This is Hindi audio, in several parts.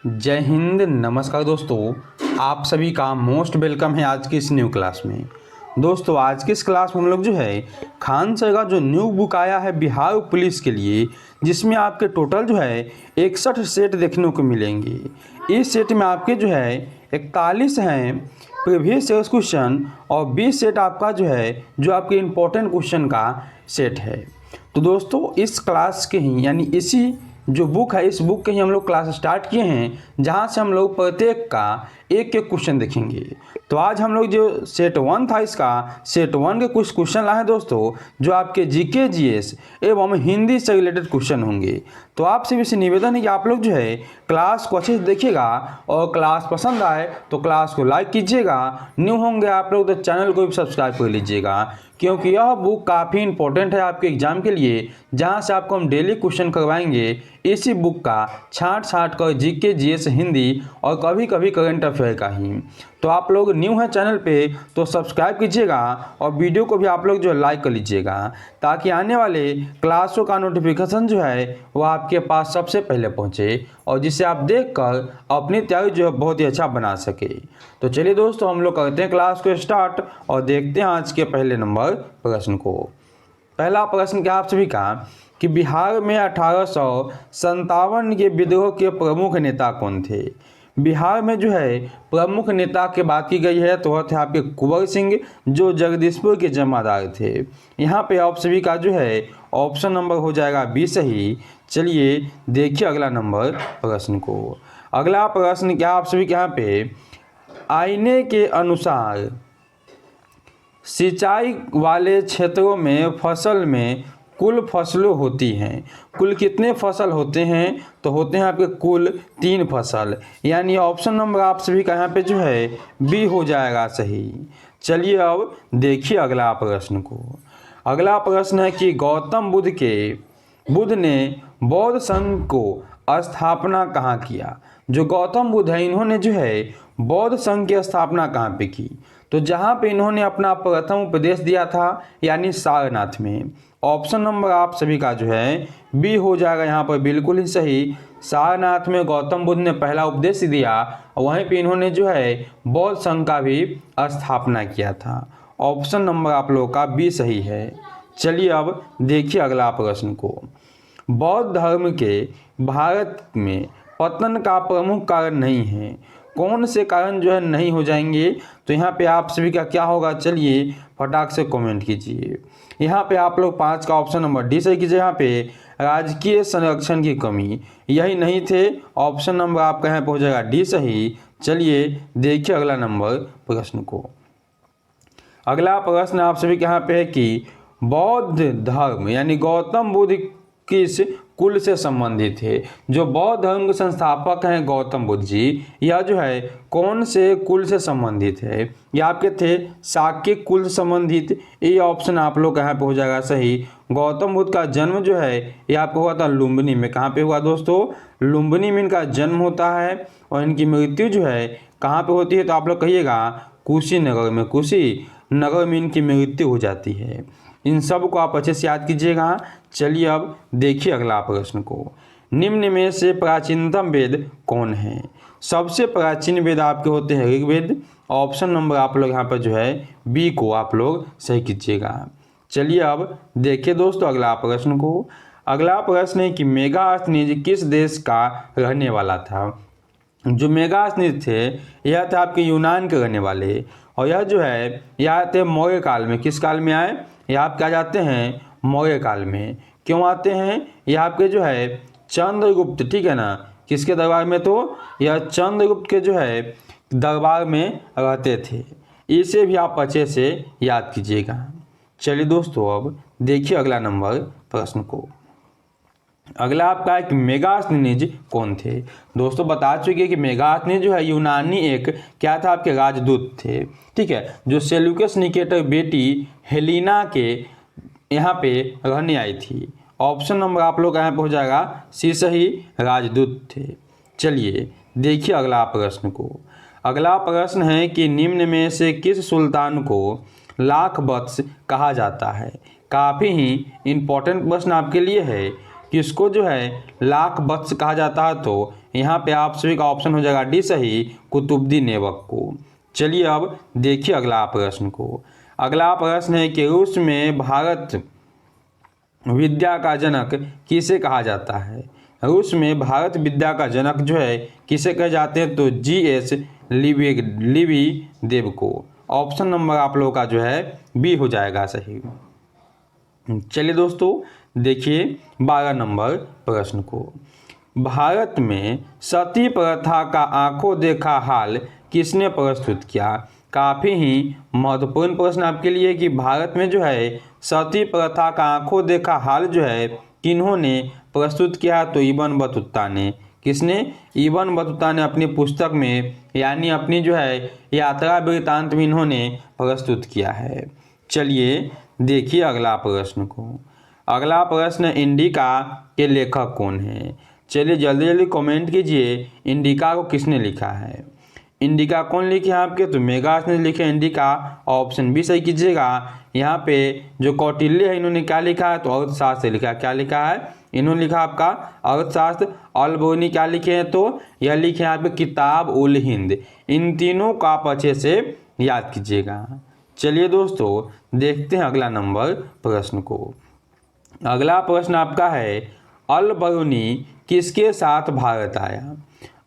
जय हिंद, नमस्कार दोस्तों। आप सभी का मोस्ट वेलकम है आज की इस न्यू क्लास में। दोस्तों आज की इस क्लास में हम लोग जो है खान सर का जो न्यू बुक आया है बिहार पुलिस के लिए, जिसमें आपके टोटल जो है 61 सेट देखने को मिलेंगे। इस सेट में आपके जो है 41 हैं प्रीवियस ईयर क्वेश्चन और 20 सेट आपका जो है जो आपके इम्पोर्टेंट क्वेश्चन का सेट है। तो दोस्तों इस क्लास के ही यानी इसी जो बुक है इस बुक के ही हम लोग क्लास स्टार्ट किए हैं, जहां से हम लोग प्रत्येक का एक एक क्वेश्चन देखेंगे। तो आज हम लोग जो सेट 1 था इसका सेट 1 के कुछ क्वेश्चन लाए हैं दोस्तों, जो आपके जीके जीएस एवं हिंदी से रिलेटेड क्वेश्चन होंगे। तो आपसे भी निवेदन है कि आप लोग जो है क्लास को अच्छे से देखिएगा और क्लास पसंद आए तो क्लास को लाइक कीजिएगा। न्यू होंगे आप लोग तो चैनल को भी सब्सक्राइब कर लीजिएगा, क्योंकि यह बुक काफ़ी इंपॉर्टेंट है आपके एग्जाम के लिए, जहां से आपको हम डेली क्वेश्चन करवाएंगे इसी बुक का छांट कर जीके जीएस हिंदी और कभी कभी करंट अफेयर का ही। तो आप लोग न्यू हैं चैनल पे तो सब्सक्राइब कीजिएगा और वीडियो को भी आप लोग जो लाइक कर लीजिएगा, ताकि आने वाले क्लासों का नोटिफिकेशन जो है वो आपके पास सबसे पहले पहुंचे और जिसे आप देखकर अपनी तैयारी जो है बहुत ही अच्छा बना सके। तो चलिए दोस्तों हम लोग करते हैं क्लास को स्टार्ट और देखते हैं आज के पहले नंबर प्रश्न को। पहला प्रश्न क्या आप सभी का कि बिहार में 1857 के विद्रोह के प्रमुख नेता कौन थे। बिहार में जो है प्रमुख नेता की बात की गई है तो वह थे आपके कुंवर सिंह, जो जगदीशपुर के जमादार थे। यहाँ पे आप सभी का जो है ऑप्शन नंबर हो जाएगा बी सही। चलिए देखिए अगला नंबर प्रश्न को। अगला प्रश्न क्या आप सभी के यहाँ पे आईने के अनुसार सिंचाई वाले क्षेत्रों में फसल में कुल फसलें होती हैं। कुल कितने फसल होते हैं तो होते हैं आपके कुल 3 फसल, यानी ऑप्शन नंबर आप सभी का यहाँ पे जो है बी हो जाएगा सही। चलिए अब देखिए अगला प्रश्न को। अगला प्रश्न है कि गौतम बुद्ध ने बौद्ध संघ को स्थापना कहाँ किया। जो गौतम बुद्ध है इन्होंने जो है बौद्ध संघ की स्थापना कहाँ पे की, तो जहाँ पे इन्होंने अपना प्रथम उपदेश दिया था यानी सारनाथ में। ऑप्शन नंबर आप सभी का जो है बी हो जाएगा यहाँ पर बिल्कुल ही सही। सारनाथ में गौतम बुद्ध ने पहला उपदेश दिया और वहीं पे इन्होंने जो है बौद्ध संघ का भी स्थापना किया था। ऑप्शन नंबर आप लोगों का बी सही है। चलिए अब देखिए अगला प्रश्न को। बौद्ध धर्म के भारत में पतन का प्रमुख कारण नहीं है। कौन से कारण जो है नहीं हो जाएंगे, तो यहाँ पे आप सभी का क्या होगा, चलिए फटाक से कमेंट कीजिए। यहाँ पे आप लोग 5 का ऑप्शन नंबर डी सही कीजिए। यहाँ पे राजकीय संरक्षण की कमी यही नहीं थे। ऑप्शन नंबर आपका यहाँ पे हो जाएगा डी सही। चलिए देखिए अगला नंबर प्रश्न को। अगला प्रश्न आप सभी के यहाँ पे है कि बौद्ध धर्म यानी गौतम बुद्ध किस कुल से संबंधित है। जो बौद्ध धर्म के संस्थापक हैं गौतम बुद्ध जी, यह जो है कौन से कुल से संबंधित है। यह आपके थे शाक्य कुल से संबंधित। ये ऑप्शन आप लोग यहाँ पे हो जाएगा सही। गौतम बुद्ध का जन्म जो है यह आपको हुआ था लुम्बिनी में। कहाँ पे हुआ दोस्तों, लुम्बिनी में इनका जन्म होता है और इनकी मृत्यु जो है कहाँ पे होती है, तो आप लोग कहिएगा कुशीनगर में। कुशीनगर में इनकी मृत्यु हो जाती है। इन सब को आप अच्छे से याद कीजिएगा। चलिए अब देखिए अगला प्रश्न को। निम्न में से प्राचीनतम वेद कौन है। सबसे प्राचीन वेद आपके होते हैं ऋग्वेद। ऑप्शन नंबर आप लोग यहाँ पर जो है बी को आप लोग सही कीजिएगा। चलिए अब देखिए दोस्तों अगला प्रश्न को। अगला प्रश्न है कि मेगास्थनीज किस देश का रहने वाला था। जो मेगास्थनीज थे यह थे आपके यूनान के रहने वाले, और यह जो है यह आते हैं मौर्य काल में। किस काल में आए, यह आप क्या जाते हैं मौर्य काल में। क्यों आते हैं, यह आपके जो है चंद्रगुप्त, ठीक है ना, किसके दरबार में, तो यह चंद्रगुप्त के जो है दरबार में रहते थे। इसे भी आप अच्छे से याद कीजिएगा। चलिए दोस्तों अब देखिए अगला नंबर प्रश्न को। अगला आपका है कि मेगास्थनीज कौन थे। दोस्तों बता चुके कि मेगास्थनीज जो है यूनानी एक क्या था, आपके राजदूत थे, ठीक है, जो सेल्यूकस निकेटर बेटी हेलिना के यहाँ पे रहने आई थी। ऑप्शन नंबर आप लोग यहाँ पे हो जाएगा सी सही, राजदूत थे। चलिए देखिए अगला प्रश्न को। अगला प्रश्न है कि निम्न में से किस सुल्तान को लाख वत्स कहा जाता है। काफ़ी ही इम्पोर्टेंट प्रश्न आपके लिए है। किसको जो है लाख वत्स कहा जाता है, तो यहाँ पे आप सभी का ऑप्शन हो जाएगा डी सही, कुतुबुद्दीन ऐबक को। चलिए अब देखिए अगला प्रश्न को। अगला प्रश्न है कि रूस में भारत विद्या का जनक किसे कहा जाता है। रूस में भारत विद्या का जनक जो है किसे कहे जाते हैं, तो G.S. लिवी देव को। ऑप्शन नंबर आप लोगों का जो है बी हो जाएगा सही। चलिए दोस्तों देखिए 12 नंबर प्रश्न को। भारत में सती प्रथा का आंखों देखा हाल किसने प्रस्तुत किया। काफ़ी ही महत्वपूर्ण प्रश्न आपके लिए कि भारत में जो है सती प्रथा का आंखों देखा हाल जो है किन्होंने प्रस्तुत किया, तो इब्न बतूता ने। किसने, इब्न बतूता ने अपनी पुस्तक में, यानी अपनी जो है यात्रा वृत्तांत में इन्होंने प्रस्तुत किया है। चलिए देखिए अगला प्रश्न को। अगला प्रश्न, इंडिका के लेखक कौन है। चलिए जल्दी जल्दी कमेंट कीजिए इंडिका को किसने लिखा है। इंडिका कौन लिखे हैं आपके, तो मेगास ने लिखे इंडिका। ऑप्शन बी सही कीजिएगा। यहाँ पे जो कौटिल्य है इन्होंने क्या लिखा है, तो अर्थशास्त्र लिखा। क्या लिखा है, इन्होंने लिखा आपका अर्थशास्त्र। अल-बरूनी क्या लिखे हैं, तो यह लिखे हैं आपके किताब उल हिंद। इन तीनों का आप अच्छे से याद कीजिएगा। चलिए दोस्तों देखते हैं अगला नंबर प्रश्न को। अगला प्रश्न आपका है, अल-बरूनी किसके साथ भारत आया।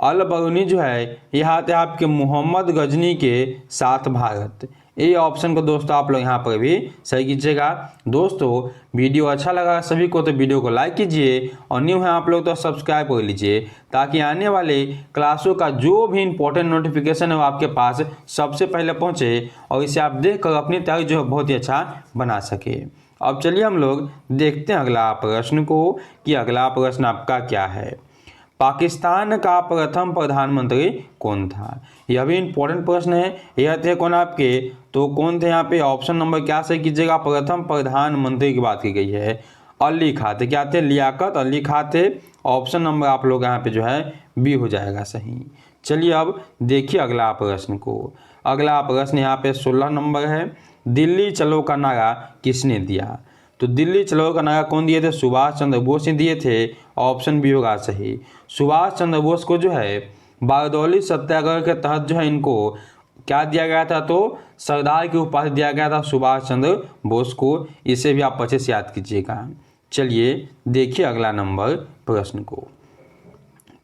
अल-बरूनी जो है यह आते हैं आपके मोहम्मद गजनी के साथ भारत। ये ऑप्शन को दोस्तों आप लोग यहाँ पर भी सही कीजिएगा। दोस्तों वीडियो अच्छा लगा सभी को तो वीडियो को लाइक कीजिए, और न्यू है आप लोग तो सब्सक्राइब कर लीजिए, ताकि आने वाले क्लासों का जो भी इंपॉर्टेंट नोटिफिकेशन है वो आपके पास सबसे पहले पहुँचे, और इसे आप देख कर अपनी तैयारी जो है बहुत ही अच्छा बना सके। अब चलिए हम लोग देखते हैं अगला प्रश्न को कि अगला प्रश्न आपका क्या है। पाकिस्तान का प्रथम प्रधानमंत्री कौन था। यह भी इम्पोर्टेंट प्रश्न है। यह थे कौन आपके, तो कौन थे यहाँ पे, ऑप्शन नंबर क्या सही कीजिएगा। प्रथम प्रधानमंत्री की बात की गई है, अली खां थे। क्या थे, लियाकत अली खां थे। ऑप्शन नंबर आप लोग यहाँ पे जो है बी हो जाएगा सही। चलिए अब देखिए अगला प्रश्न को। अगला प्रश्न यहाँ पे 16 नंबर है। दिल्ली चलो का नारा किसने दिया। तो दिल्ली चलो का नारा कौन दिए थे, सुभाष चंद्र बोस ने दिए थे। ऑप्शन बी होगा सही। सुभाष चंद्र बोस को जो है बारदौली सत्याग्रह के तहत जो है इनको क्या दिया गया था, तो सरदार की उपाधि दिया गया था सुभाष चंद्र बोस को। इसे भी आप अच्छे से याद कीजिएगा। चलिए देखिए अगला नंबर प्रश्न को।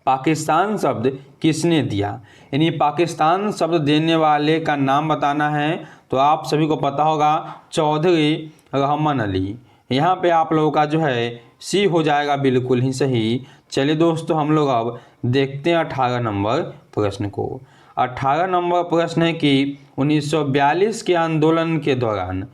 पाकिस्तान शब्द किसने दिया, यानी पाकिस्तान शब्द देने वाले का नाम बताना है। तो आप सभी को पता होगा चौधरी रहमान अली। यहाँ पे आप लोगों का जो है सी हो जाएगा बिल्कुल ही सही। चलिए दोस्तों हम लोग अब देखते हैं 18 नंबर प्रश्न को। 18 नंबर प्रश्न है कि 1942 के आंदोलन के दौरान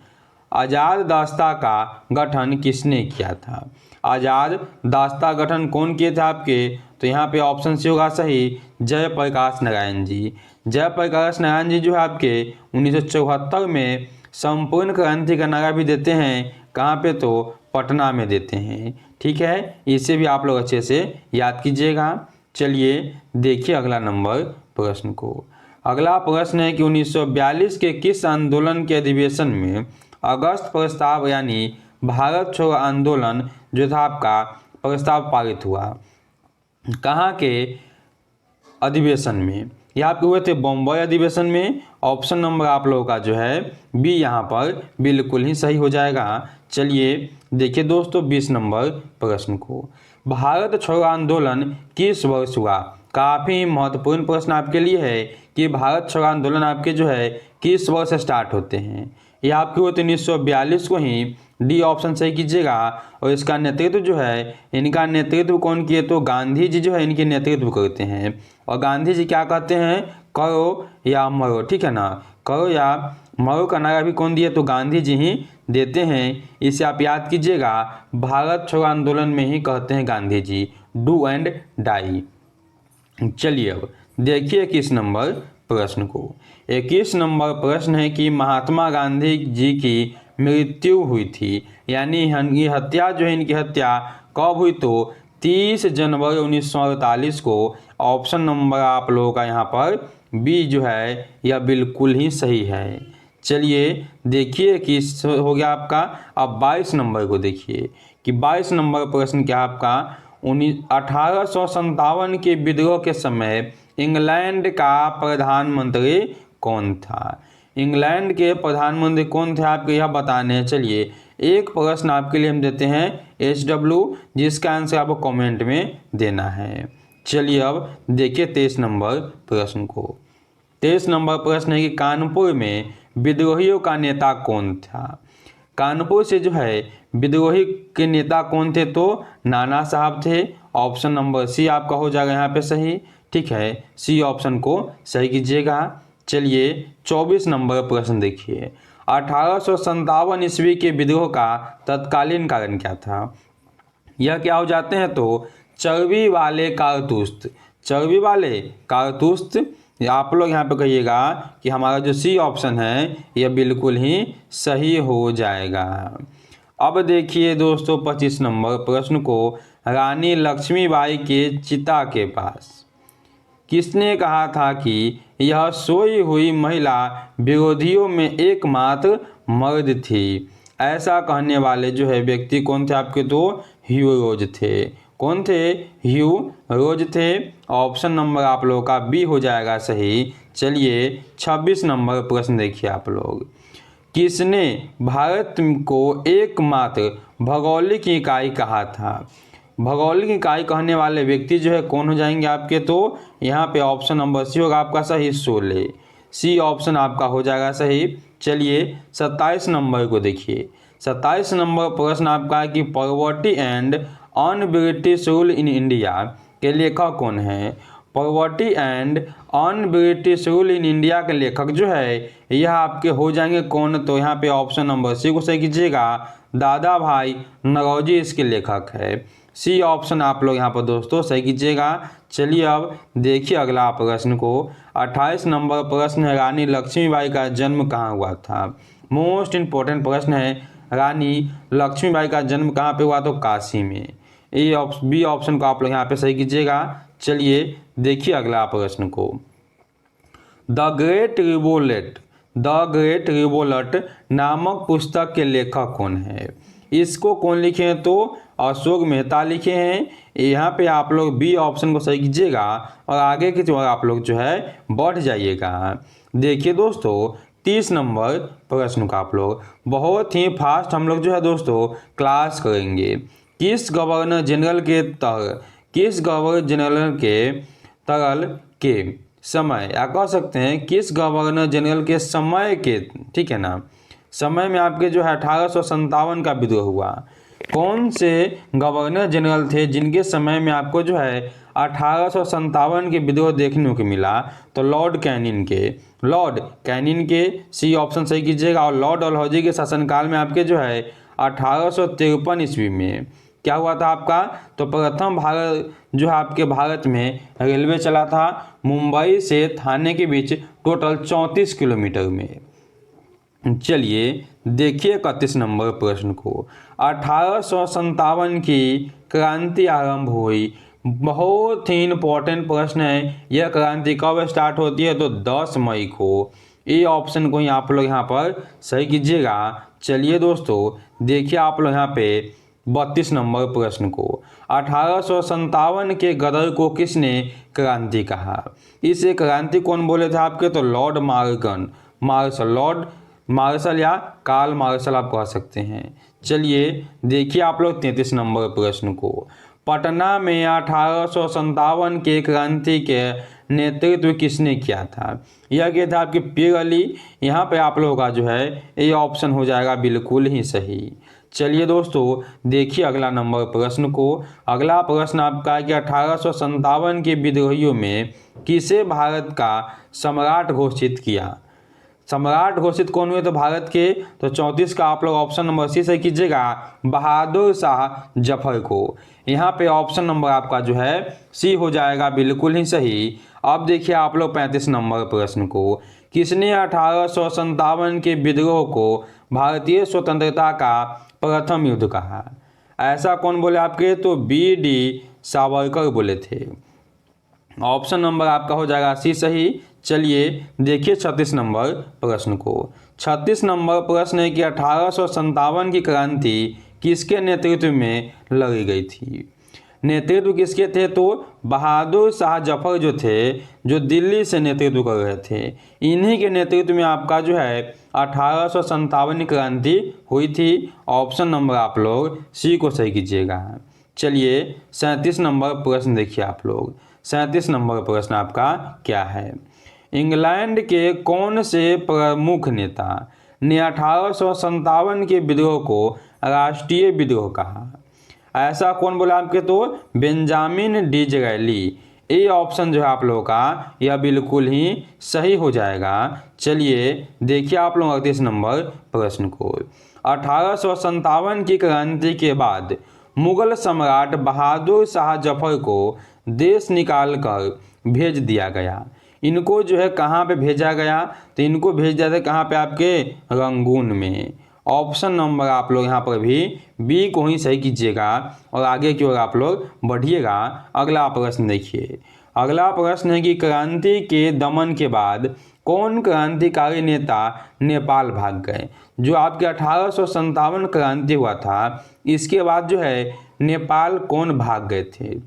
आज़ाद दास्ता का गठन किसने किया था। आज़ाद दास्ता गठन कौन किए थे आपके, तो यहाँ पे ऑप्शन सी होगा सही, जयप्रकाश नारायण जी। जयप्रकाश नारायण जी जो है आपके 1974 में संपूर्ण क्रांति का नारा भी देते हैं। कहाँ पे, तो पटना में देते हैं। ठीक है, इसे भी आप लोग अच्छे से याद कीजिएगा। चलिए देखिए अगला नंबर प्रश्न को। अगला प्रश्न है कि 1942 के किस आंदोलन के अधिवेशन में अगस्त प्रस्ताव यानी भारत छोड़ो आंदोलन जो था आपका प्रस्ताव पारित हुआ। कहाँ के अधिवेशन में, यहाँ पे हुए थे बम्बई अधिवेशन में। ऑप्शन नंबर आप लोगों का जो है बी यहाँ पर बिल्कुल ही सही हो जाएगा। चलिए देखिए दोस्तों 20 नंबर प्रश्न को। भारत छोड़ो आंदोलन किस वर्ष हुआ। काफ़ी महत्वपूर्ण प्रश्न आपके लिए है कि भारत छोड़ो आंदोलन आपके जो है किस वर्ष से स्टार्ट होते हैं। ये आपके हुए थे 1942 को ही। डी ऑप्शन सही कीजिएगा। और इसका नेतृत्व जो है, इनका नेतृत्व कौन किए, तो गांधी जी जो है इनके नेतृत्व करते हैं। और गांधी जी क्या कहते हैं, करो या मरो। ठीक है ना, करो या मरो का नारा भी कौन दिए, तो गांधी जी ही देते हैं। इसे आप याद कीजिएगा। भारत छोड़ो आंदोलन में ही कहते हैं Gandhi ji, do and die. चलिए अब देखिए 21 नंबर प्रश्न को। 21 नंबर प्रश्न है कि महात्मा गांधी जी की मृत्यु हुई थी, यानी इनकी हत्या जो है, इनकी हत्या कब हुई, तो 30 जनवरी 1948 को। ऑप्शन नंबर आप लोगों का यहाँ पर बी जो है यह बिल्कुल ही सही है। चलिए देखिए कि हो गया आपका। अब 22 नंबर को देखिए कि 22 नंबर प्रश्न क्या आपका, 1857 के विद्रोह के समय इंग्लैंड का प्रधानमंत्री कौन था? इंग्लैंड के प्रधानमंत्री कौन थे आपके यह बताने हैं। चलिए एक प्रश्न आपके लिए हम देते हैं SW, जिसका आंसर आपको कमेंट में देना है। चलिए अब देखिए 23 नंबर प्रश्न को। 23 नंबर प्रश्न है कि कानपुर में विद्रोहियों का नेता कौन था? कानपुर से जो है विद्रोही के नेता कौन थे? तो नाना साहब थे। ऑप्शन नंबर सी आपका हो जाएगा यहाँ पे सही। ठीक है, सी ऑप्शन को सही कीजिएगा। चलिए 24 नंबर प्रश्न देखिए। 1857 ईस्वी के विद्रोह का तत्कालीन कारण क्या था? यह क्या हो जाते हैं? तो चर्बी वाले कारतूस। चर्बी वाले कारतूस। आप लोग यहाँ पे कहिएगा कि हमारा जो सी ऑप्शन है यह बिल्कुल ही सही हो जाएगा। अब देखिए दोस्तों 25 नंबर प्रश्न को। रानी लक्ष्मीबाई के चिता के पास किसने कहा था कि यह सोई हुई महिला विरोधियों में एकमात्र मर्द थी? ऐसा कहने वाले जो है व्यक्ति कौन थे आपके? तो ह्यू रोज थे। कौन थे? ह्यू रोज थे। ऑप्शन नंबर आप लोगों का बी हो जाएगा सही। चलिए 26 नंबर प्रश्न देखिए आप लोग। किसने भारत को एकमात्र भौगोलिक इकाई कहा था? भौगोलिक इकाई कहने वाले व्यक्ति जो है कौन हो जाएंगे आपके? तो यहाँ पे ऑप्शन नंबर सी होगा आपका सही, शोले। सी ऑप्शन आपका हो जाएगा सही। चलिए 27 नंबर को देखिए। 27 नंबर प्रश्न आपका है कि poverty and on British rule in India के लेखक कौन है? Poverty and on British rule in India के लेखक जो है यह आपके हो जाएंगे कौन? तो यहाँ पे ऑप्शन नंबर सी को सही कीजिएगा। दादा भाई नौरोजी इसके लेखक है। सी ऑप्शन आप लोग यहाँ पर दोस्तों सही कीजिएगा। चलिए अब देखिए अगला प्रश्न को। 28 नंबर प्रश्न है, रानी लक्ष्मीबाई का जन्म कहाँ हुआ था? मोस्ट इम्पोर्टेंट प्रश्न है। रानी लक्ष्मीबाई का जन्म कहाँ पे हुआ? तो काशी में। बी ऑप्शन को आप लोग यहाँ पे सही कीजिएगा। चलिए देखिए अगला प्रश्न को। द ग्रेट रिवोल्ट नामक पुस्तक के लेखक कौन है? इसको कौन लिखे हैं? तो अशोक मेहता लिखे हैं। यहाँ पे आप लोग बी ऑप्शन को सही कीजिएगा और आगे की तरफ आप लोग जो है बढ़ जाइएगा। देखिए दोस्तों 30 नंबर प्रश्न का आप लोग बहुत ही फास्ट हम लोग जो है दोस्तों क्लास करेंगे। किस गवर्नर जनरल के समय, या कह सकते हैं किस गवर्नर जनरल के समय के, ठीक है ना, समय में आपके जो है 1857 का विद्रोह हुआ। कौन से गवर्नर जनरल थे जिनके समय में आपको जो है 1857 के विद्रोह देखने को मिला? तो लॉर्ड कैनिन के सी ऑप्शन सही कीजिएगा। और लॉर्ड डलहौजी के शासनकाल में आपके जो है 1853 ईस्वी में क्या हुआ था आपका? तो प्रथम भारत जो है आपके भारत में रेलवे चला था मुंबई से थाने के बीच टोटल 34 किलोमीटर में। चलिए देखिए 31 नंबर प्रश्न को। 1857 की क्रांति आरंभ हुई। बहुत ही इंपॉर्टेंट प्रश्न है। यह क्रांति कब स्टार्ट होती है? तो 10 मई को। ए ऑप्शन को ही आप लोग यहाँ पर सही कीजिएगा। चलिए दोस्तों देखिए आप लोग यहाँ पे 32 नंबर प्रश्न को। 1857 के गदर को किसने क्रांति कहा? इसे क्रांति कौन बोले थे आपके? तो लॉर्ड मार्शल या कार्ल मार्शल आप कह सकते हैं। चलिए देखिए आप लोग 33 नंबर प्रश्न को। पटना में 1857 के क्रांति के नेतृत्व किसने किया था? यह क्या था आपके? पीर अली। यहाँ पे आप लोगों का जो है ये ऑप्शन हो जाएगा बिल्कुल ही सही। चलिए दोस्तों देखिए अगला नंबर प्रश्न को। अगला प्रश्न आपका है कि 1857 के विद्रोहियों में किसे भारत का सम्राट घोषित किया? सम्राट घोषित कौन हुए? तो भारत के। तो 34 का आप लोग ऑप्शन नंबर सी सही कीजिएगा, बहादुर शाह जफर को। यहाँ पे ऑप्शन नंबर आपका जो है सी हो जाएगा बिल्कुल ही सही। अब देखिए आप लोग 35 नंबर प्रश्न को। किसने 1857 के विद्रोह को भारतीय स्वतंत्रता का प्रथम युद्ध कहा? ऐसा कौन बोले आपके? तो BD सावरकर बोले थे। ऑप्शन नंबर आपका हो जाएगा सी सही। चलिए देखिए 36 नंबर प्रश्न को। 36 नंबर प्रश्न है कि 1857 की क्रांति किसके नेतृत्व में लड़ी गई थी? नेतृत्व किसके थे? तो बहादुर शाह जफर जो थे, जो दिल्ली से नेतृत्व कर रहे थे, इन्हीं के नेतृत्व में आपका जो है 1857 क्रांति हुई थी। ऑप्शन नंबर आप लोग सी को सही कीजिएगा। चलिए 37 नंबर प्रश्न देखिए आप लोग। 37 नंबर प्रश्न आपका क्या है? इंग्लैंड के कौन से प्रमुख नेता ने 1857 के विद्रोह को राष्ट्रीय विद्रोह कहा? ऐसा कौन बोला आपके? तो बेंजामिन डिज़रायली। ये ऑप्शन जो है आप लोगों का यह बिल्कुल ही सही हो जाएगा। चलिए देखिए आप लोग 38 नंबर प्रश्न को। 1857 की क्रांति के बाद मुगल सम्राट बहादुर शाह जफर को देश निकाल कर भेज दिया गया। इनको जो है कहाँ पे भेजा गया? तो इनको भेज दिया था कहाँ पे? आपके रंगून में। ऑप्शन नंबर आप लोग यहाँ पर भी बी को ही सही कीजिएगा और आगे की ओर आप लोग बढ़िएगा। अगला प्रश्न देखिए। अगला प्रश्न है कि क्रांति के दमन के बाद कौन क्रांतिकारी नेता नेपाल भाग गए? जो आपके 1857 क्रांति हुआ था, इसके बाद जो है नेपाल कौन भाग गए थे?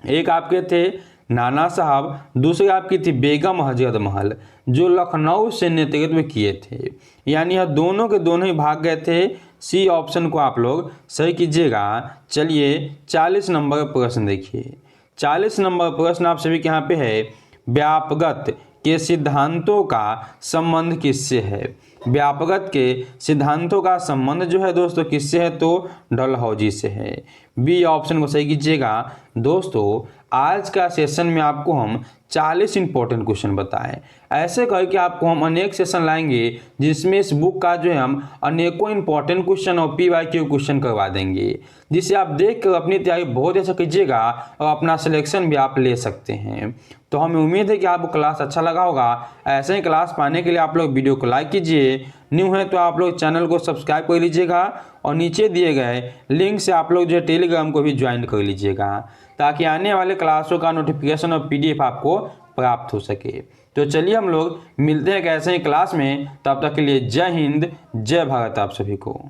एक आपके थे नाना साहब, दूसरे आपकी थी बेगम हजरत महल, जो लखनऊ से नेतृत्व किए थे। यानी यह दोनों के दोनों ही भाग गए थे। सी ऑप्शन को आप लोग सही कीजिएगा। चलिए 40 नंबर प्रश्न देखिए। 40 नंबर प्रश्न आप सभी के यहाँ पे है, व्यापगत के सिद्धांतों का संबंध किससे है? व्यापगत के सिद्धांतों का संबंध जो है दोस्तों किससे है? तो डलहौजी से है। बी ऑप्शन को सही कीजिएगा। दोस्तों आज का सेशन में आपको हम 40 इंपॉर्टेंट क्वेश्चन बताएं। ऐसे करके आपको हम अनेक सेशन लाएंगे जिसमें इस बुक का जो है हम अनेकों इंपॉर्टेंट क्वेश्चन और PYQ क्वेश्चन करवा देंगे, जिसे आप देख कर अपनी तैयारी बहुत अच्छा कीजिएगा और अपना सिलेक्शन भी आप ले सकते हैं। तो हमें उम्मीद है कि आपको क्लास अच्छा लगा होगा। ऐसे ही क्लास पाने के लिए आप लोग वीडियो को लाइक कीजिए, न्यू है तो आप लोग चैनल को सब्सक्राइब कर लीजिएगा और नीचे दिए गए लिंक से आप लोग जो है टेलीग्राम को भी ज्वाइन कर लीजिएगा, ताकि आने वाले क्लासों का नोटिफिकेशन और PDF आपको प्राप्त हो सके। तो चलिए हम लोग मिलते हैं एक ऐसे ही क्लास में। तब तक के लिए जय हिंद, जय भारत आप सभी को।